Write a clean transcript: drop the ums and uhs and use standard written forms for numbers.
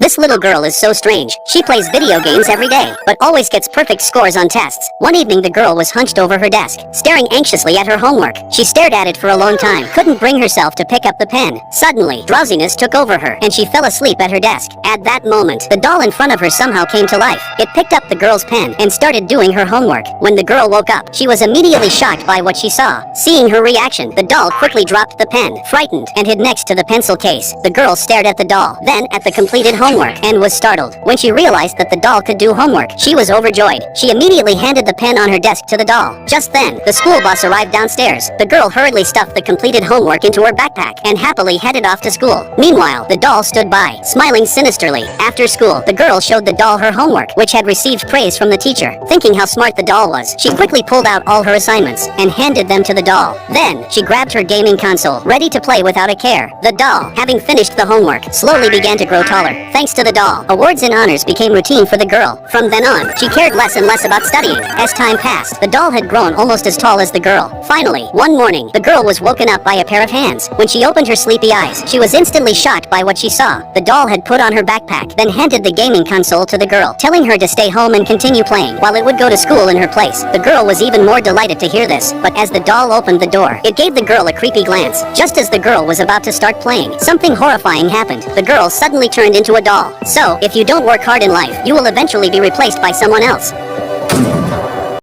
This little girl is so strange. She plays video games every day, but always gets perfect scores on tests. One evening the girl was hunched over her desk, staring anxiously at her homework. She stared at it for a long time, couldn't bring herself to pick up the pen. Suddenly, drowsiness took over her, and she fell asleep at her desk. At that moment, the doll in front of her somehow came to life. It picked up the girl's pen and started doing her homework. When the girl woke up, she was immediately shocked by what she saw. Seeing her reaction, the doll quickly dropped the pen, frightened, and hid next to the pencil case. The girl stared at the doll, then at the completed homework, and was startled. When she realized that the doll could do homework, she was overjoyed. She immediately handed the pen on her desk to the doll. Just then, the school bus arrived downstairs. The girl hurriedly stuffed the completed homework into her backpack and happily headed off to school. Meanwhile, the doll stood by, smiling sinisterly. After school, the girl showed the doll her homework, which had received praise from the teacher. Thinking how smart the doll was, she quickly pulled out all her assignments and handed them to the doll. Then, she grabbed her gaming console, ready to play without a care. The doll, having finished the homework, slowly began to grow taller. Thanks to the doll, awards and honors became routine for the girl. From then on, she cared less and less about studying. As time passed, the doll had grown almost as tall as the girl. Finally, one morning, the girl was woken up by a pair of hands. When she opened her sleepy eyes, she was instantly shocked by what she saw. The doll had put on her backpack, then handed the gaming console to the girl, telling her to stay home and continue playing, while it would go to school in her place. The girl was even more delighted to hear this, but as the doll opened the door, it gave the girl a creepy glance. Just as the girl was about to start playing, something horrifying happened. The girl suddenly turned into a doll. So, if you don't work hard in life, you will eventually be replaced by someone else.